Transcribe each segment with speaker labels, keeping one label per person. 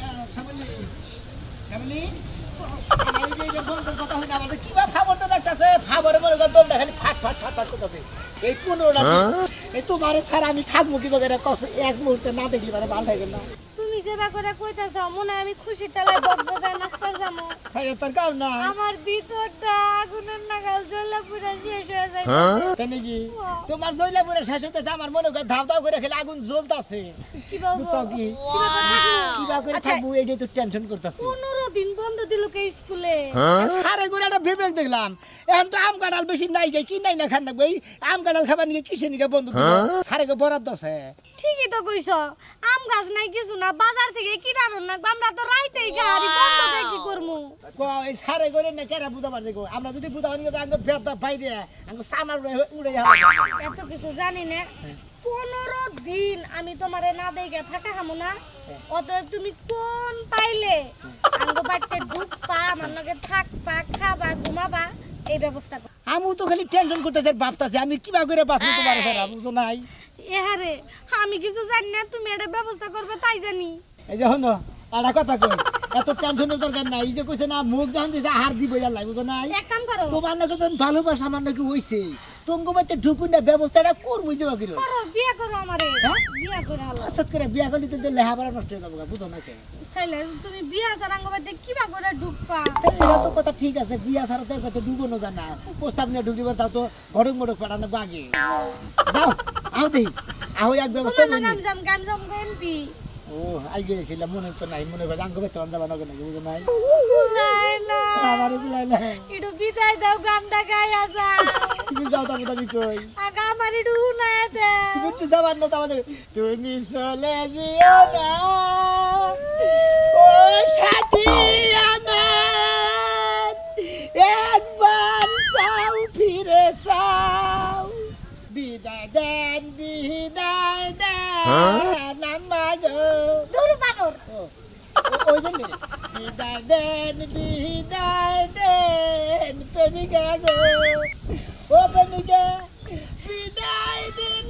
Speaker 1: শ্যামলী শ্যামলী এই যে যে বন্ধুর কথা হইনা আমাদের কিবা ফাবর তো লাগতাছে ফাবরে মনে কর দমটা খালি ফাট ফাট ফাট ফাট করতেছে এই 15টা এই তোমারে স্যার আমি থাকবো কি বগেরা কষ্ট এক মুহূর্তে না দেখলি মানে ভালো থাকে না
Speaker 2: তুমি যেবা করে কইতাছ মনে আমি খুশি টালাই বকবকায় নাচতে যামু
Speaker 1: ভাই তোর কাম না
Speaker 2: আমার ভিতরটা আগুনের নাগাল জ্বলা পুরা শেষ হয়ে যায়
Speaker 1: কেন কি তোমার জয়লাপুরে শেষ হইতেছে আমার মনে কর ধাও ধাও করে খেলে আগুন জ্বলতাছে
Speaker 2: কি বলবো
Speaker 1: বুঝছো কি কিবা করে থাকবো এইটাই তো টেনশন করতেছে
Speaker 2: 15 দিন বন্ধ দিল কে স্কুলে
Speaker 1: সারে করে একটা বিবেক দেখলাম এখন তো আম কাঁঠাল বেশি নাই গে কি নাই না খান না এই আম কাঁঠাল খাবার নিয়ে কিসে নিয়ে বন্ধু সারে গো বরাদ্দ আছে
Speaker 2: ঠিকই তো কইছ আম গাছ নাই কিছু না বাজার থেকে কিনা আনন না আমরা তো রাইতেই গাড়ি বন্ধ দেই কি করমু
Speaker 1: এই সারে করে না কেরা বুঝাবার দেখো আমরা যদি বুঝাবার নিয়ে আঙ্গ বেদা বাইরে আঙ্গ সামার উড়ে যাবে
Speaker 2: এত কিছু জানি না 15 দিন আমি তোমারে না দেইগা থাকা হামু না অতএব তুমি কোন পাইলে আঙ্গ বাড়িতে ঢুকপা আমার লগে থাকবা খাবা ঘুমাবা এই ব্যবস্থা কর
Speaker 1: আমি তো খালি টেনশন করতেছে ভাবতাছি আমি কিবা করে বাঁচবো তোমার সারা বুঝো নাই
Speaker 2: এহারে আমি কিছু জানি না তুমি এটা ব্যবস্থা করবে তাই জানি
Speaker 1: এই যে হনো একটা কথা কই এত টেনশনের দরকার নাই এই যে কইছে না মুখ জান দিছে হার দিব আল্লাহ বুঝো নাই
Speaker 2: এক কাম করো
Speaker 1: তোমার নাকি যখন ভালোবাসা আমার নাকি হইছে তোমাকে মধ্যে ঢুকুন না ব্যবস্থাটা করবই দেবা কি
Speaker 2: করো বিয়ে করো আমারে
Speaker 1: হ্যাঁ?
Speaker 2: বিয়ে করে হলো
Speaker 1: সত করে বিয়া করলে তো লেহাপড়া নষ্ট হয়ে যাবো বুঝো না কেন
Speaker 2: তাইলে তুমি বিয়ে সারাঙ্গ বাড়িতে কিবা করে ঢুকবা
Speaker 1: এটা তো কথা ঠিক আছে বিয়া ছাড়া তো কথা ডুবোনো জানা প্রস্তাব নিয়ে ঢুকিবার তাও তো ঘটক মটক পাঠানো বাগে যাও আও দেই আও এক ব্যবস্থা
Speaker 2: তোমার
Speaker 1: নিয়ে
Speaker 2: গাম জাম এমপি
Speaker 1: ও আই গেছিলাম মনে তো নাই মনে হয় আঙ্গ বেতন দেবা নাকি নাকি বুঝো নাই
Speaker 2: লাইলা
Speaker 1: আমার বুলাইলা
Speaker 2: ইডু বিদায় দাও গানটা গায়া যা
Speaker 1: তুমি যাও তারপর আমি কই
Speaker 2: আগা আমার ইডু উনায় দে
Speaker 1: তুমি একটু যাবার না আমাদের তুমি চলে যেও না ও সাথী আমার একবার চাও ফিরে চাও বিদায় দেন আমার গো
Speaker 2: দূর বানর
Speaker 1: ওই জন্য বিদায় দেন প্রেমিকা গো ও প্রেমিকা বিদায় দিন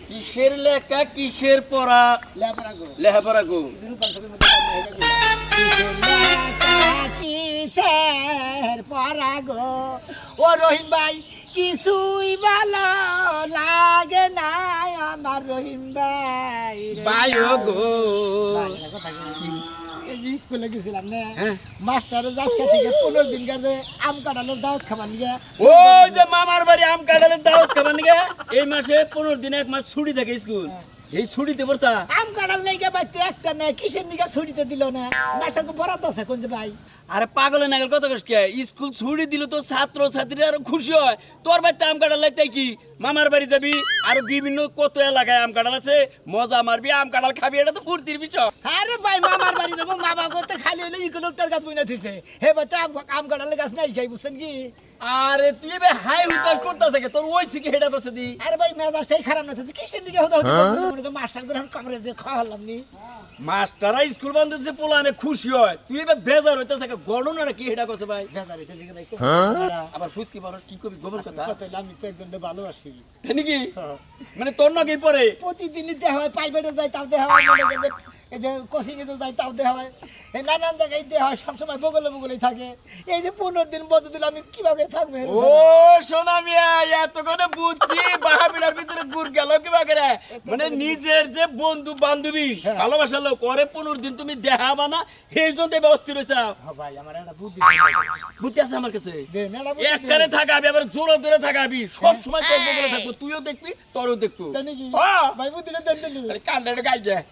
Speaker 3: কিসের লেখা কিসের পড়া লেখাপড়া গো
Speaker 1: কিসের পরা গো ও রহিম ভাই কিছুই ভালো লাগে না আমার রহিম ভাই
Speaker 3: বায়ো গো
Speaker 1: স্কুলে গেছিলাম না মাস্টারের আজকে থেকে 15 দিন কাজে আম কাঁঠালের দাওয়াত খাবার নিয়ে
Speaker 3: ওই যে মামার বাড়ি আম কাঁঠালের দাওয়াত খাবার নিগে এই মাসে 15 দিন এক মাস ছুটি থাকে স্কুল এই ছুটিতে পড়ছা
Speaker 1: আম কাঁঠাল লেগে বাইতে একটা না কিসের নিকে ছুটিতে দিল না মাস্টারকে বরাদ্দ আছে কোন যে ভাই
Speaker 3: আরে পাগলের নাগাল কত কষ্ট স্কুল ছুটি দিল তো ছাত্র ছাত্রীরা আরো খুশি হয় তোর বাড়িতে আম কাঁঠাল লাগতে কি মামার বাড়ি যাবি আর বিভিন্ন কত এলাকায় আম কাঁঠাল আছে মজা মারবি আম কাঁঠাল খাবি এটা তো ফুর্তির বিষয়
Speaker 1: আরে ভাই মামার বাড়ি যাবো মা বাবা করতে খালি হলে ইকোলকটার গাছ বইনা থিছে হে বাচ্চা আম কাঁঠালের গাছ নাই খাই বুঝছেন কি
Speaker 3: আরে তুই এবার হাই হুতাশ করতেছে তোর ওই শিখে হেডা করছে দি
Speaker 1: আরে ভাই মেজাজটাই খারাপ না থিছে কিসের দিকে হতে হতে মনে করে মাস্টার করে কামড়ে যে খাওয়ালাম নি
Speaker 3: মাস্টাররা স্কুল বন্ধ দিতে পোলানে খুশি হয় তুই এবার বেজার হইতেছে গণনাটা কি হেডা করছে ভাই
Speaker 1: বেজার হইতেছে কি ভাই
Speaker 3: আবার ফুসকি বড় কি কবি গোবর কথা
Speaker 1: কত আমি তো একজনকে ভালোবাসি
Speaker 3: তাই নাকি মানে তোর নাকি পরে
Speaker 1: প্রতিদিনই দেওয়া হয় প্রাইভেটে যায় তাও দেওয়া হয় মনে করে এই যে কোচিংয়ে তো যায় তাও দেওয়া হয় এই নানান জায়গায় দেওয়া হয় সবসময় বগলেই থাকে এই যে 15 দিন বন্ধ দিলে আমি কিভাবে থাকবো
Speaker 3: ও সোনা মিয়া এতক্ষণে বুঝছি বাহাবিড়ার ভিতরে গুড় গেল কিভাবে রে মানে নিজের যে বন্ধু বান্ধবী ভালোবাসার লোক করে 15 দিন তুমি দেখাবা না সেই জন্য অস্থির হয়েছে
Speaker 1: ভাই আমার একটা
Speaker 3: বুদ্ধি আছে আমার কাছে
Speaker 1: দে মেলা
Speaker 3: একখানে থাকাবি আবার জোরে ধরে থাকাবি সবসময় তোর বগলে থাকবো তুইও দেখবি তোরও দেখবো
Speaker 1: তাই নাকি
Speaker 3: হ্যাঁ
Speaker 1: ভাই বুদ্ধিটা দেন দিলি
Speaker 3: আরে কান্দাটা গাই যায়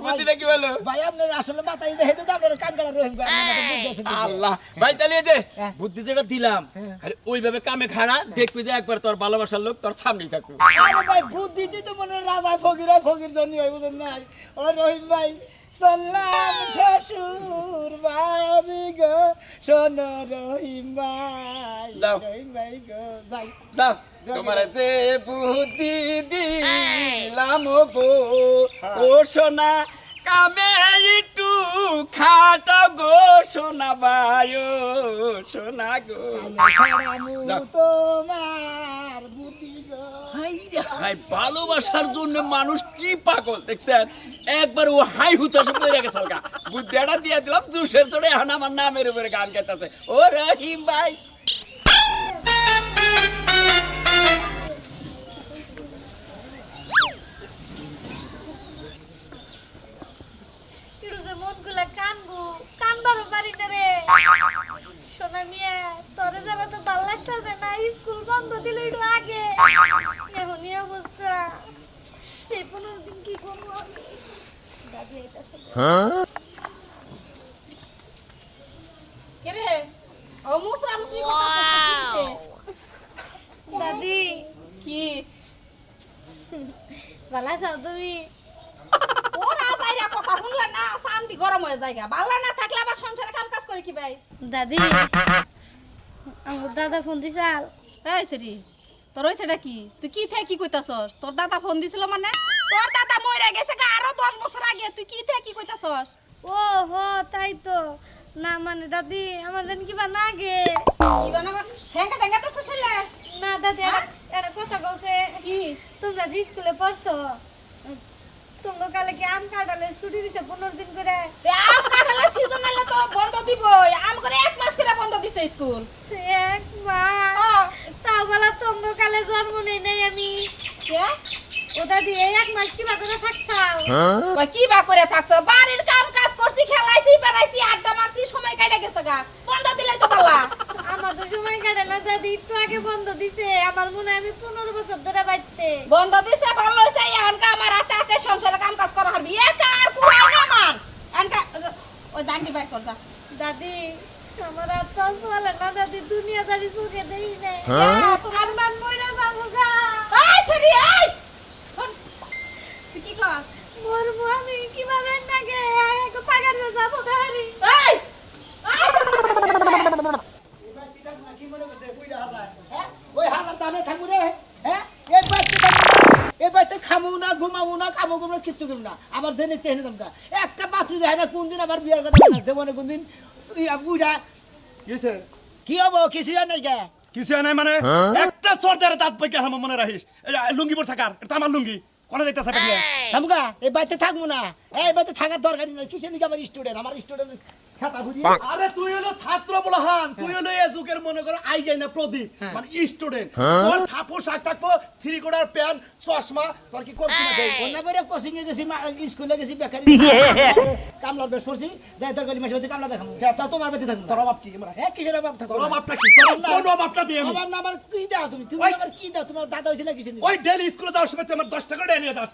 Speaker 3: বুদ্ধিটা কি বলো
Speaker 1: ভাই আপনার আসলে মাথায় যে হেতু আপনার কান কাটা রহিম ভাই আমার মাথায় বুদ্ধি আছে
Speaker 3: আল্লাহ ভাই তাহলে এই যে বুদ্ধি যেটা দিলাম আরে ওইভাবে কামে খাড়া দেখবি যে একবার তোর ভালোবাসার লোক তোর সামনেই থাকবে
Speaker 1: আরে ভাই বুদ্ধি তো মনে রাজা ফকির জন্য ভাই বুঝেন নাই ও রহিম ভাই সালাম শ্বশুর বাড়ি গো শোনো রহিম ভাই
Speaker 3: যাও।
Speaker 1: রহিম ভাই গো যাই
Speaker 3: যাও তোমার যে বুদ্ধি দিলাম গো ও সোনা কামে একটু খাটাও গো সোনা বায়ো সোনা গো
Speaker 1: তোমার বুদ্ধি গো।
Speaker 3: হাই ভালোবাসার জন্য মানুষ কি পাগল দেখছেন একবার ও হাই হুতাশে পড়ে গেছে হালকা বুদ্ধিটা দিয়ে দিলাম জুসের চড়ে এখন আমার নামের উপরে গান গাইতেছে ও রহিম ভাই
Speaker 2: কিরু যে মন গুলা কানবো কানবারও পারি না রে সোনা মিয়া তোরে যারা তো ভাল লাগতেছে না স্কুল বন্ধ দিলে একটু আগে এখনই অবস্থা এই 15 দিন কি করবো আমি দাদি আইতাছে
Speaker 4: কেরে ও মুসরা মুসরি করতেছিস
Speaker 2: দাদি
Speaker 4: কি
Speaker 2: ভালো আছো তুমি
Speaker 4: ওরা যাইরা কথা শুনলে না শান্তি গরম হয়ে জায়গা বাল্লা না থাকলে আবার সংসারে কাম কাজ করে কি ভাই
Speaker 2: দাদি আমার দাদা ফোন দিছাল
Speaker 4: এই সেরি তোর ওই সেটা কি তুই কি থেকে কি কইতাছস তোর দাদা ফোন দিছিল মানে তোর দাদা মইরা গেছে গা আরো 10 বছর আগে তুই কি থেকে কি কইতাছস
Speaker 2: ও হো তাই তো না মানে দাদি আমার জানি কিবা না গে
Speaker 4: কি বানাবা ঠেঙ্গা ঠেঙ্গা তো শুনলে
Speaker 2: না দাদি এটা কথা কইছে
Speaker 4: কি
Speaker 2: তোমরা যে স্কুলে পড়ছো তোমরা কালে কি আম কাটালে ছুটি দিছে 15 দিন করে
Speaker 4: আম কাটালে সিজন আইলে তো বন্ধ দিব আম করে 1 মাস করে বন্ধ দিছে স্কুল
Speaker 2: এক মাস তাও বলা তোমরা কালে জন্ম নেই নাই আমি
Speaker 4: কে
Speaker 2: ও দাদি এই এক মাস কিবা করে থাকছাও
Speaker 4: কই কি বা করে থাকছো বাড়ির কাম কাজ করছি খেলাইছি বেড়াইছি আড্ডা মারছি সময় কাটে গেছে গা বন্ধ দিলাই তো পালা
Speaker 2: আমার তো সময় কাটে না দাদি একটু আগে বন্ধ দিছে আমার মনে হয় আমি 15 বছর ধরে বাইতে
Speaker 4: বন্ধ দিছে ভালো হইছে এখনকা আমার হাতে হাতে সংসারে কাম কাজ করা হারবি একা আর কুলাই না আমার এখনকা ওই দান্ডি বাই কর যা
Speaker 2: দাদি আমার আর তো চলে না দাদি দুনিয়াদারি চোখে দেই নাই তোমার মান মইরা যাবো গা
Speaker 4: এই সরি এই শোন, তুই কি কস
Speaker 2: মরবো আমি কিভাবে নাগে এক পাগার যাবো দাঁড়ি
Speaker 4: এই
Speaker 1: এবার কি থাকবো না, কি মনে করছে? বুইড়া হাল্লা, হ্যাঁ? ওই হাল্লার দামে থাকবো রে, হ্যাঁ? এই বাড়িতে থাকবো না, এই বাড়িতে খামু না, ঘুমামু না, কামু করবো না, কিচ্ছু করবো না। আবার জেনে চেনে দামটা। একটা বাথরুম যায় না, কোনদিন আবার বিয়ার কথা বলে না, জীবনে কোনদিন বুইড়া
Speaker 5: কিছে
Speaker 1: কি হবো কিছু জান নাই গে
Speaker 5: কিছে নাই মানে একটা সর্দার দাঁত পাইকে হাম মনে রাখিস এই লুঙ্গি পর থাকার এটা আমার লুঙ্গি কোনে যাইতাছ আপনি
Speaker 1: সামুকা এই বাড়িতে থাকবো না এই বাড়িতে থাকার দরকার নেই কিসের নিকে আমার স্টুডেন্ট খাতা ঘুরি
Speaker 5: আরে তুই হলো ছাত্র বলহান তুই হলো এই যুগের মনে কর আই যাই না প্রদীপ মানে স্টুডেন্ট তোর থাপো শাক থাকবো থ্রি কোটার প্যান্ট চশমা তোর কি করবি না দেই
Speaker 1: অন্য বেরে কোচিং এ গেছি স্কুলে গেছি বেকারি কামলা বেশ করছি যাই তোর গলি মাসে কামলা দেখাবো তা তোমার বাড়িতে থাকবো
Speaker 5: তোর অভাব কি আমরা
Speaker 1: হ্যাঁ কিসের অভাব থাকো
Speaker 5: তোর অভাবটা কি তোর কোন অভাবটা দিয়ে আমি
Speaker 1: অভাব না আমার কি দাও তুমি তুমি
Speaker 5: ওই-
Speaker 1: আবার কি দাও তোমার দাদা হইছিল কিসের
Speaker 5: ওই ডেলি স্কুলে যাওয়ার সময় তুই আমার 10 টাকা করে নিয়ে যাস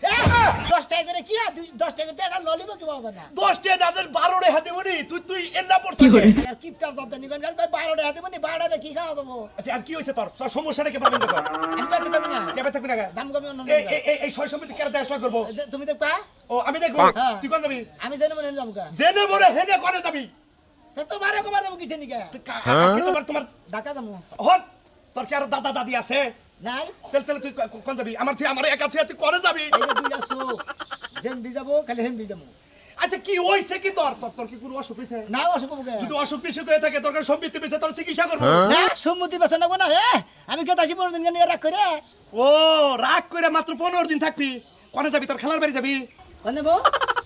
Speaker 1: 10 টাকা করে কি হয় 10 টাকা করে একটা ললিব কি পাওয়া যায় না
Speaker 5: 10 টাকা নাদের 12 রে হাতে বনি তুই এন্না পড়ছিস
Speaker 1: আর কিপটার দাদা নিবেন গাল 12 টাকা দেবনি 12 টাকা কি খাওয়া দেবো
Speaker 5: আচ্ছা আর কি হইছে তোর তোর সমস্যাটা কি পাবেন কর
Speaker 1: আমি বাড়িতে থাকবো না
Speaker 5: কেবে থাকবি না
Speaker 1: দাম কমে অন্য
Speaker 5: এই এই এই ছয় সম্পত্তি কেন দেওয়া করব
Speaker 1: তুমি দেখবা
Speaker 5: ও আমি দেখবো
Speaker 1: হ্যাঁ।
Speaker 5: তুই কোন যাবি
Speaker 1: আমি জানি মনে যাবো কা
Speaker 5: জেনে বলে হেনে কোনে যাবি
Speaker 1: তো তোমার কমার যাবো কিসের নিকে
Speaker 5: আগে তোমার
Speaker 1: ঢাকা যাবো
Speaker 5: হন তোর কি আর দাদা দাদি আছে
Speaker 1: নাই
Speaker 5: তেল তেল তুই কোন যাবি আমার একা তুই কোনে যাবি
Speaker 1: এই যে দুইটা চোখ যেন দি যাবো খালি হেন দি যাবো
Speaker 5: আচ্ছা কি হইছে কি তোর তোর কি কোনো অসুখ হইছে
Speaker 1: না অসুখ হবে
Speaker 5: যদি অসুখ বিসুখ হয়ে থাকে তোর কাছে সম্পত্তি পেছে তোর চিকিৎসা করবো
Speaker 1: না সম্মতি বেছে নেবো না হে আমি কে তাসি 15 দিন নিয়ে রাখ করে
Speaker 5: ও রাগ করে মাত্র 15 দিন থাকবি কোনে যাবি তোর খেলার বাড়ি যাবি
Speaker 1: কোন নেবো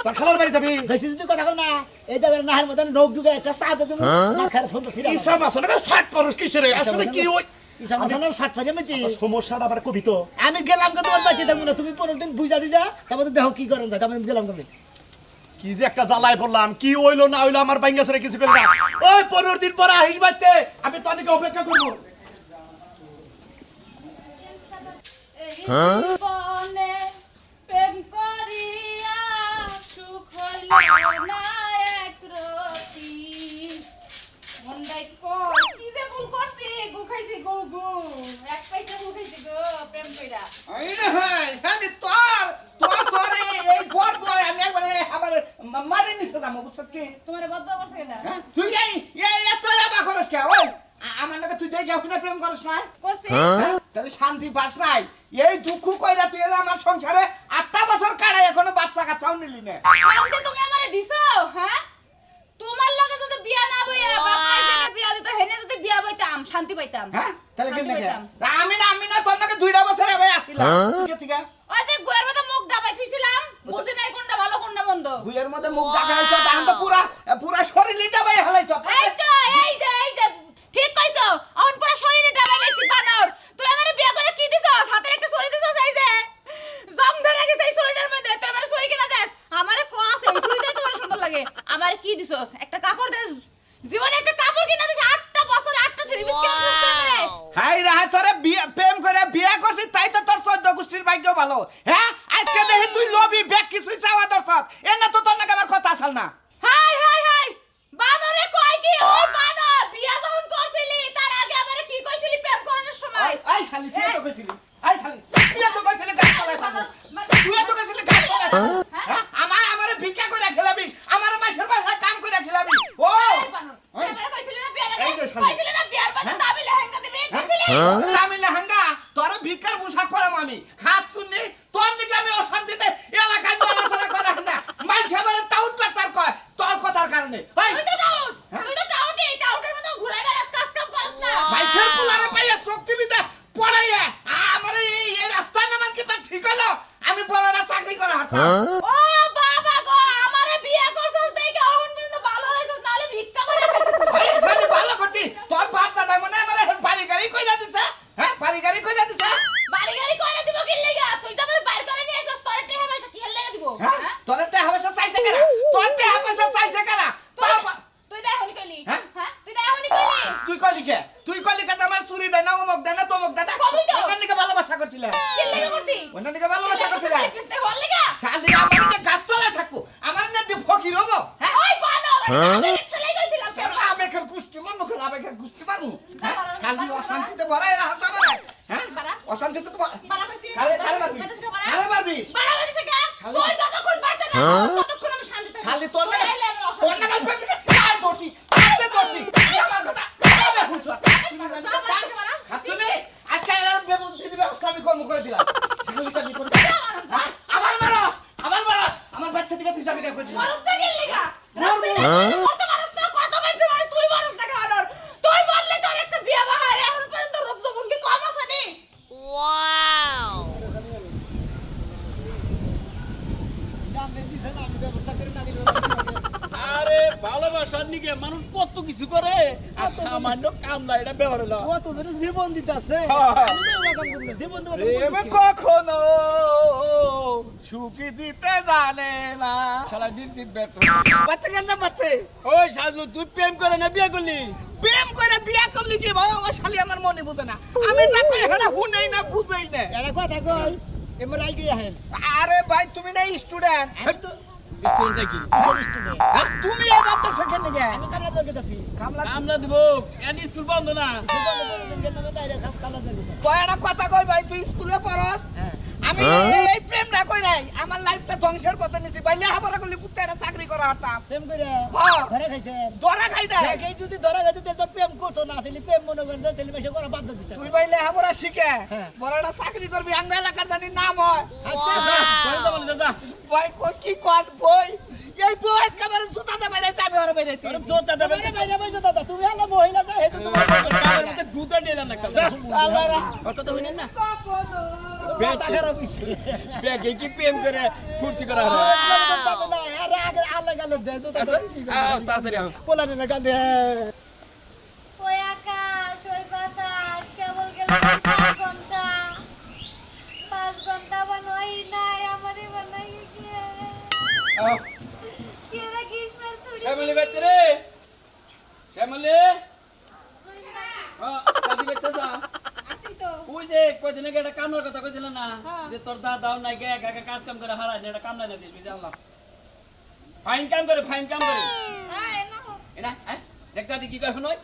Speaker 5: তোর খেলার বাড়ি যাবি
Speaker 1: বেশি যদি কথা কও না এই জায়গার নাহের মতন রোগ ঢুকে একটা সাথ দেবো না খার ফোন তো ছিল
Speaker 5: ইসা মাসনে করে 60 পরশ কিসের আসলে কি ওই
Speaker 1: ইসা মাথানো 60 ফাজে মেতি
Speaker 5: সমস্যাটা আবার কবি তো
Speaker 1: আমি গেলাম কে তোমার বাচ্চা থাকবো না তুমি 15 দিন বুঝা দিযা তারপর দেখো কি করন যায় তারপর গেলাম কবে
Speaker 5: কি যে একটা জ্বালায় পড়লাম কি হইলো না হইলো আমার বাইঙ্গা সরে কিছু করি না ওই 15 দিন পরে আহিস বাইতে আমি তো অনেক অপেক্ষা করবো
Speaker 4: জীবনে প্রেম করিয়া সুখ হইল না একরতি মন্দাই কর কি যে ভুল করছি গু খাইছি গু গু এক পাইছে গু খাইছি গো প্রেম কইরা
Speaker 1: আইরে ভাই খালি তোর এই ঘর তুই আমি একবারে আবার মারি নিছে যাবো বুঝছ কি
Speaker 4: তোমারে বদ্ধ করছে কেডা
Speaker 1: তুই এই এত আবা করস কে ওই আমার নাকি তুই দেখ যাও না প্রেম করস না
Speaker 4: করছে
Speaker 1: তাহলে শান্তি পাস নাই এই দুঃখ কইরা তুই এলা আমার সংসারে 8টা বছর কাটাই এখনো বাচ্চা কাচ্চাও নিলি না
Speaker 4: শান্তি তুমি আমারে দিছো হ্যাঁ তোমার লগে যদি বিয়া না বইয়া বাবা যদি বিয়া দিত হেনে যদি বিয়া বইতাম শান্তি পাইতাম
Speaker 1: হ্যাঁ তাহলে কি
Speaker 4: শান্তি
Speaker 1: দেখে
Speaker 4: পাইতাম।
Speaker 1: আমি না তোর নাকি 2টা বছর আগে আসিলাম ঠিক আছে
Speaker 4: ওই যে গোয়ের মধ্যে মুখ ডাবাই থুইছিলাম বুঝি নাই কোনটা ভালো কোনটা মন্দ
Speaker 1: গুয়ের মধ্যে মুখ দেখা হইছে তখন তো পুরা শরীরই ডাবাই হলাইছ
Speaker 4: এই তো এই যে ঠিক কইছো অন পুরো শরীরে ডাবাই লাইছি বানর তুই আমারে বিয়া করে কি দিছস হাতের একটা ছুরি দিছস এই যে জং ধরে গেছে এই ছুরিটার মধ্যে তুই আমারে ছুরি কিনা দেস আমারে কো আছে এই ছুরিটাই তোমার সুন্দর লাগে আমারে কি দিছস একটা কাপড় দেস জীবনে একটা কাপড় কিনা দিছ 8টা বছরে 8টা ছুরি বিস্কিট দিছস আমারে
Speaker 1: হাই রাহা তোরে প্রেম করে বিয়ে করছিস তাই তো তোর 14 গোষ্ঠীর ভাগ্য ভালো হ্যাঁ আজকে দেখি তুই লবি ব্যাগ কিছুই চাওয়া দরছত এনে তো তোর নাকি আমার কথা আসল না
Speaker 4: হাই বানরে কই কি ওই বানর বিয়া যখন করছিলি তার আগে আমারে কি কইছিলি প্রেম করানোর সময়
Speaker 1: আই শালি তুই তো কইছিলি আই শালি তুই তো কইছিলি গাছ তলায় থাকবো তুই তো কইছিলি গাছ তলায় থাকবো হ্যাঁ আমারে ভিক্ষা করে খেলাবি আমার মাইশের বাসায় কাম করে খেলাবি ও
Speaker 4: আমারে কইছিলি না বিয়ার
Speaker 1: এই যে
Speaker 4: আগে
Speaker 1: শালি।
Speaker 4: কইছিলি না বিয়ার মধ্যে দাবি লেহেঙ্গা দিবি দিছিলি
Speaker 1: আমি লেহেঙ্গা তোর ভিক্ষার পোশাক পরাম আমি হাত শুননি তোর নিকে আমি অশান্তিতে এলাকায় নড়াচড়া করা না মাইশে আমার টাউট পাটার কয় তোর কথার কারণে ভাই
Speaker 4: তুই তো টাউটের মতো ঘুরাই বেড়াস কাজ কাম করছ না
Speaker 1: মাইশের পোলারে পাইয়া শক্তিবিতে পড়াইয়া আমার এই রাস্তায় নামান কি তোর ঠিক হলো আমি পড়াটা চাকরি করে হাঁটতাম
Speaker 4: ও বাবা গো আমারে বিয়া করছস দেখে অহন কিন্তু ভালো হইছস নালে ভিক্ষা করে খাইতে
Speaker 1: ওই শালি ভালো করতি তোর বাপ দাদা মনে হয় আমার বাড়ি গাড়ি কইরা দিছে হ্যাঁ বাড়ি গাড়ি কইরা দিছে
Speaker 4: বাড়ি গাড়ি কইরা দিব কি লাগা তুই তো আমার বাইর করে নিয়ে আসছস তোর টেহা পয়সা কি লাগা দিব
Speaker 1: হ্যাঁ তোর তে হামেশা চাইছে কেরা তোর তে হামেশা চাইছে কেরা তোর
Speaker 4: তুই না এখনই কইলি
Speaker 1: হ্যাঁ?
Speaker 4: তুই না এখনই কইলি
Speaker 1: তুই কলি কে আমার চুরি দেয় না অমুক দেয় না তমুক দেয় না
Speaker 4: কবি তো।
Speaker 1: ওনার নিকে ভালোবাসা করছিলে
Speaker 4: কি লাগা করছি
Speaker 1: ওনার নিকে ভালোবাসা করছিলে
Speaker 4: কৃষ্ণ হল লাগা
Speaker 1: শালি আমার নিকে গাছতলায় থাকবো আমার নিকে ফকির হবো হ্যাঁ
Speaker 4: ওই বানর আমি ঠেলে গেছিলাম
Speaker 1: আবেগের গুষ্টি মারমু কেন আবেগের গুষ্টি মারমু হ্যাঁ? শালি অশান্তিতে ভরা এরা হাত ধরে হ্যাঁ
Speaker 4: বাড়া।
Speaker 1: অশান্তিতে তো
Speaker 4: বাড়া কইছি
Speaker 1: খালে মারবি খালে মারবি
Speaker 4: বাড়া বাড়ি থেকে
Speaker 1: শালি।
Speaker 4: তুই যতক্ষণ বাইতে না ততক্ষণ আমি শান্তি থাকি
Speaker 1: খালি তোর
Speaker 4: তুই
Speaker 1: নাকি
Speaker 4: আইলে আমি
Speaker 1: তোর
Speaker 4: অশান্তি
Speaker 1: নাকি
Speaker 4: থাকি।
Speaker 1: কাজ ধরছি কাজে ধরছি এই আমার কথা আবে হুঁচ হাসুনি আজকে এর ব্যবস্থা আমি কর্ম করে দিলাম খালি কাজ করতে হ্যাঁ? আমার মানুষ আমার বাচ্চা থেকে তুই যাবি কে করে দিলাম
Speaker 4: মানুষ না গেলি লাগা
Speaker 1: মরবো।
Speaker 4: করতে পারছ না কত মানুষ মারে তুই মানুষ না বানর তুই বললে তোর একটা বিয়া বাহার এখন পর্যন্ত রূপ যৌবন কি কম আছে নি
Speaker 3: আরে ভালোবাসার নিকে মানুষ কত কিছু করে আর সামান্য কাম না এটা ব্যবহার হলো
Speaker 1: কতজন জীবন দিতেছে
Speaker 3: হ্যাঁ।
Speaker 1: জীবন প্রেম কখনো সুখী দিতে জানে না
Speaker 3: শালা দিন দিন ব্যর্থ
Speaker 1: বাচ্চা কেন বাচ্চা
Speaker 3: ওই সাজু তুই প্রেম করে না বিয়ে করলি
Speaker 1: প্রেম করে বিয়া করলি কি ভাই ও শালি আমার মনে বুঝে না আমি যা কই হেডা হুনাই না বুঝাই না
Speaker 6: এটা কথা কই এমন আই গিয়ে হেন
Speaker 1: আরে ভাই তুমি না স্টুডেন্ট
Speaker 3: স্টুডেন্ট কি
Speaker 1: তুমি এই বাপ সেখানে নিগে
Speaker 6: আমি কামলা জোর গেতাছি
Speaker 1: কামলা
Speaker 3: আমরা দিব এন স্কুল বন্ধ না
Speaker 6: কামলা জোর গেতাছি
Speaker 1: কয়টা কথা কই ভাই তুই স্কুলে পড়স
Speaker 6: হ্যাঁ
Speaker 1: আমি এই প্রেমটা কই নাই আমার লাইফটা ধ্বংসের পথে নিছি ভাই লেখাপড়া করলি পুত্র একটা চাকরি করা হারতাম
Speaker 6: প্রেম করে
Speaker 1: হ্যাঁ।
Speaker 6: ধরে খাইছেন
Speaker 1: দরা খাই দেয়
Speaker 6: এই যদি ধরা খাইতো তাহলে তো প্রেম করতো না তাহলে প্রেম মনে করেন তাহলে মেশে করা বাধ্য দিতে
Speaker 1: তুই ভাই লেখাপড়া শিখে
Speaker 6: হ্যাঁ।
Speaker 1: বড় একটা চাকরি করবি আঙ্গা এলাকার জানি নাম হয়
Speaker 6: আচ্ছা
Speaker 3: যা
Speaker 1: ভাই কই কি কর বই এই বয়স কাবার জুতা দে বাইরে আমি ওরে বাইরে তুই
Speaker 3: জোতা দেবে
Speaker 6: তোমারে বাইরে বাইরে দাদা তুমি হলো মহিলা যা হেতু তোমার
Speaker 3: কামের মধ্যে গুতা দিলাম না যা
Speaker 1: আল্লাহ রা
Speaker 3: ওর কথা হইলেন না
Speaker 6: মাথা খারাপ হইছে
Speaker 3: ব্যাগে কি প্রেম করে ফুর্তি করা হয়
Speaker 6: না আরে আগে আল্লাহ গালে দে জুতা দিছি
Speaker 3: তাড়াতাড়ি আও।
Speaker 6: পোলানে না কান্দে
Speaker 2: ওই আকাশ ওই বাতাস কেবল গেল 5 ঘন্টা 5 ঘন্টা বানাই নাই আমারে বানাই গিয়ে
Speaker 3: আও।
Speaker 2: কি রে গ্রীষ্মের ছুটি
Speaker 3: শ্যামলি বাইতে রে শ্যামলি দাদি বাইতে যা
Speaker 2: আসি তো
Speaker 3: ওই যে কয়দিন আগে একটা কামলার কথা কইছিল না যে তোর দাদাও নাই গে একা কাজ কাম করে হারায় না, এটা কাম নাই না দিস বুঝলাম ফাইন কাম করে
Speaker 4: হ্যাঁ না
Speaker 3: এনা দেখ দাদি কি কয় শুনই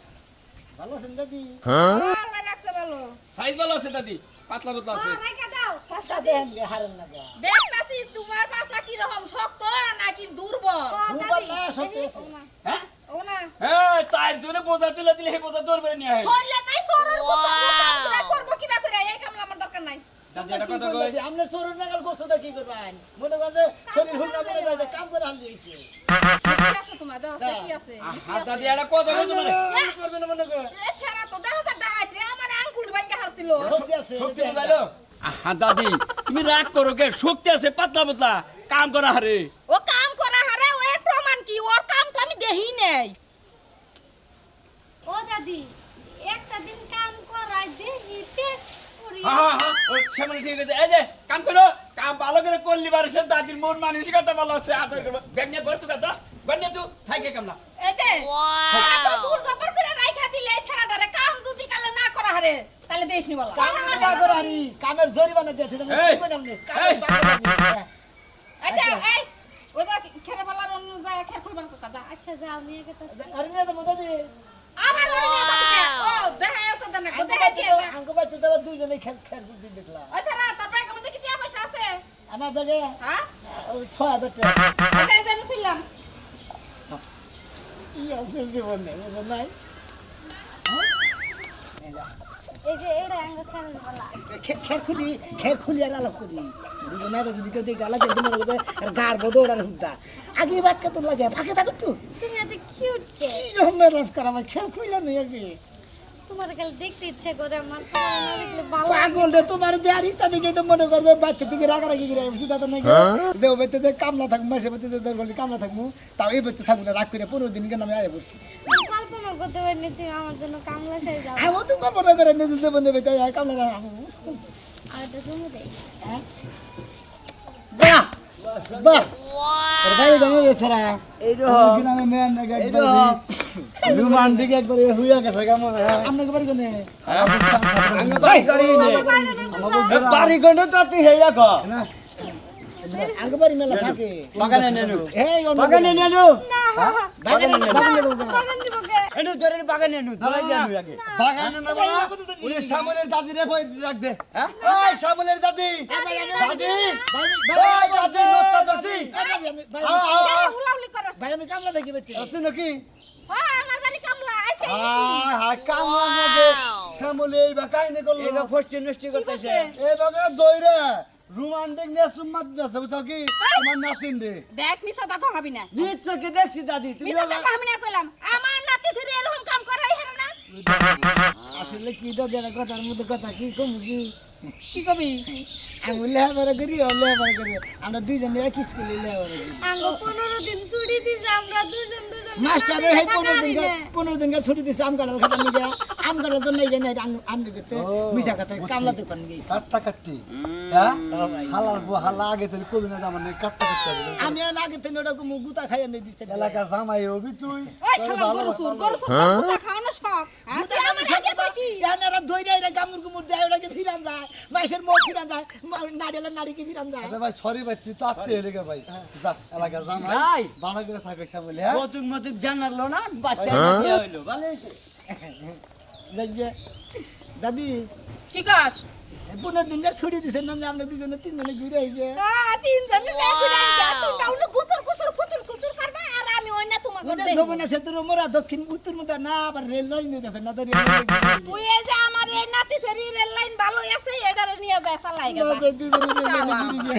Speaker 6: ভালো আছেন দাদি
Speaker 4: আল্লাহ রাখছে ভালো
Speaker 3: সাইজ ভালো আছে দাদি পাতলা পাতলা আছে
Speaker 4: রাখা দাও
Speaker 6: পাশা দেন হারেন লাগা
Speaker 4: দেখতাছি তোমার পাশা কি রকম শক্ত নাকি দুর্বল
Speaker 6: দুর্বল না সত্যি আছে
Speaker 3: হ্যাঁ
Speaker 4: ও না
Speaker 3: হ্যাঁ চার জনে বোঝা তুলে দিলে হে বোঝা দৌড় বেরে নিয়ে আয়
Speaker 4: শরীরে নাই সরর করব কিবা করে এই
Speaker 3: দাদি এটা
Speaker 6: কি
Speaker 3: কথা
Speaker 6: করবে?
Speaker 3: কই
Speaker 6: আপনার শরীর নাগাল গোস্তটা কি করবেন? মনে করেন যে শরীর হুন্ডা মনে যায় যে কাম করে হাল দিয়েছে।
Speaker 4: কি আছে তোমার দাও কি আছে
Speaker 3: দাদি এটা কথা কই তোমার
Speaker 6: করবেন না মনে করে।
Speaker 4: এ ছেড়া তো দেখা যায় ডাহাত রে আমার আঙ্গুল ভাঙা হারছিল
Speaker 6: শক্তি আছে।
Speaker 3: শক্তি বুঝাইলো দাদি তুমি রাগ করো কে শক্তি আছে পাতলা পাতলা কাম করা হারে
Speaker 4: ও কাম করা হারে ওর প্রমাণ কি ওর কাম তো আমি দেহি নাই
Speaker 2: ও দাদি একটা দিন কাম করাই দেখি টেস্ট করি
Speaker 3: হ্যাঁ হ্যাঁ ওই শ্যামলী ঠিক আছে এই যে কাম করো কাম ভালো করে করলি বারে সে দাদির মন মানসিকতা ভালো আছে আদর করো ব্যাগনে বল তুই কথা গন্নে তুই থাকে কামলা
Speaker 4: এই যে এত দূর জবর করে রাইখা দিলে ছেড়াটারে কাম যদি কালে না করা হারে তাহলে দেশনি বলা
Speaker 6: কাম না করে হারি, কামের জরিমানা দিয়েছে। তুমি
Speaker 3: এই,
Speaker 6: কি করেন আপনি?
Speaker 3: এই।
Speaker 6: কামের জরিমানা।
Speaker 4: আচ্ছা এই ও যা খেরে বলার অন্য যায় খের খুলবার কথা যা
Speaker 2: আচ্ছা যা আমি আগে তো
Speaker 6: আরে নিয়ে যাবো দাদি।
Speaker 4: আমার ঘরে নিয়ে যাবে ও দেখা তো দেনা
Speaker 6: আঙ্গু
Speaker 4: দেখা
Speaker 6: বাইতে
Speaker 4: দিয়ে
Speaker 6: দেবো, আঙ্গু বাইতে দেবো, দুইজনে খের দিয়ে দেখলাম।
Speaker 4: আচ্ছা না তার ব্যাগের মধ্যে কি টাকা পয়সা আছে
Speaker 6: আমার ব্যাগে
Speaker 4: হ্যাঁ
Speaker 6: ওই 6,000 টাকা।
Speaker 4: আচ্ছা এই জানি ফিরলাম
Speaker 6: কি আছে জীবনে, বুঝো নাই?
Speaker 2: এই যে এটা আঙ্গ খেলেন বলা
Speaker 6: খের খুলি আর আলাপ করি। দুজনের যদি কেউ দেখে আলাদা দিনের মধ্যে গার বদে ওড়ার হুদ্দা। আগে বাক্য তো লাগে, ফাঁকে থাকো একটু।
Speaker 2: তুমি এত কিউট কে
Speaker 6: কি যখন মেজাজ করা আমার খের খুইলা নেই আগে।
Speaker 2: তোমার কাল দেখতে ইচ্ছে করে আমার তোমার না দেখলে ভালো
Speaker 6: পাগল রে, তোমার দেয়ার ইচ্ছা দেখে তো মনে করবে বাচ্চা থেকে রাগারাগি করে সেটা তো নাকি দেও বেতে কাম না থাকবো, মাসে বেতে বলি কাম না থাকবো, তাও এই বেতে থাকবো না, রাগ করে 15 দিন কেন আমি আয় বলছি।
Speaker 2: কল্পনা করতে পারিনি তুমি আমার জন্য কামলা সাই যাও
Speaker 6: আমি তো কল্পনা করে নিজে জীবনে বেতে কামলা না।
Speaker 2: আর তো তুমি দেই
Speaker 6: বাহ বাহ ওর ভাই জানো রে সারা এই গ্রামে মেন না গায় রোমান্টিক একবারে হইয়া গেছে কেমন আপনি কি বাড়ি কোনে আমি বাড়ি করি নে
Speaker 1: বাড়ি গন্ড তো তুই হেইয়া ক
Speaker 6: না আগে বাড়ি মেলা থাকে
Speaker 1: বাগানে নেনু
Speaker 6: এই
Speaker 1: বাগানে নেনু
Speaker 6: বাগানে বাগানে দেবো
Speaker 2: বাগান দিব কে
Speaker 1: এনু ধরে বাগানে নেনু দলাই দেনু আগে
Speaker 6: বাগানে না বাবা
Speaker 5: ওই শ্যামলের দাদি রে রাখ দে হ্যাঁ ওই শ্যামলের দাদি দাদি ওই দাদি নত্তা দস্তি
Speaker 4: উলাউলি করস
Speaker 6: ভাই আমি কামলা দেখি বেতে
Speaker 5: আছে নাকি
Speaker 4: হ্যাঁ আমার বাড়ি কামলা আইছে
Speaker 5: হায় হায় কামলা মধ্যে শ্যামলে এই বাকাইনে করলো
Speaker 1: এগা ফষ্টি নষ্টি করতেছে
Speaker 5: এই বাগা দইরা রোমান্টিক নে সুম্মাত দাস বুঝছো কি আমার নাতিন রে
Speaker 4: দেখ মিছা দাদা খাবি না
Speaker 1: নিশ্চয়ই দেখছি দাদি তুমি
Speaker 4: মিছা দাদা খাবি না কইলাম আমার নাতি ছেড়ে এরকম কাম করাই হেরে না
Speaker 6: আসলে কি তো দেনা কথার মধ্যে কথা কি কম কি
Speaker 4: কি কবি
Speaker 6: আমি লেহাপড়া করি ও লেহাপড়া করি আমরা দুইজনে এক স্কুলে লেহাপড়া করি
Speaker 2: আঙ্গ 15 দিন ছুটি দিছে আমরা দুজন
Speaker 6: মাস্টারে এই 15 দিন ছুটি দিছে আম কাঁঠাল খাবার নিয়ে আম কাঁঠাল তো নাই জানি আম করতে মিশা কথা কামলা দোকান গেছি
Speaker 5: কাটটা কাটতি হ্যাঁ হালার বো হালা আগে তো কবি না আমার কাটটা কাটতে
Speaker 6: আমি আর আগে থেকে ওরকম গুতা খাইয়া নিয়ে দিচ্ছে
Speaker 5: এলাকার জামাই হবি তুই
Speaker 4: ওই শালা গরু সুর কুত্তা খাও না শখ আর তুই আমার আগে কই কি
Speaker 6: এনারা ধইরা এরা কামড় কুমড় দেয় ওটাকে ফিরান যায় মাসের মুখ ফিরান যায় নাড়িয়ালের নাড়িকে ফিরান যায়
Speaker 5: আচ্ছা ভাই সরি ভাই তুই তো আসতে এলে গে ভাই যা এলাকার জামাই
Speaker 1: ভাই
Speaker 5: বানা করে থাকে শ্যামলে হ্যাঁ
Speaker 1: কতুক মতুক জানালো না বাচ্চা হইলো ভালো হইছে
Speaker 6: দেখবে দাদি
Speaker 4: কি কাজ
Speaker 6: 15 দিন ছুটি দিছেন না আমরা দুজনে তিনজনে ঘুরে আইছে
Speaker 4: তিন জন যাই যা তোমরা উনি গুসর গুসর ফুসুর ফুসুর করবা আর আমি অন্য তোমাকে
Speaker 6: ওদের
Speaker 4: দেই
Speaker 6: জমনা ক্ষেত্র মোরা দক্ষিণ উত্তর মধ্যে না আবার রেল লাইন গেছে না তো রেল লাইন
Speaker 4: তুই এই যে আমার এই নাতি ছেড়ে রেল লাইন ভালো আছে এটারে নিয়ে যায় চালাই গেছে
Speaker 6: দুজনে রেল লাইনে ঘুরে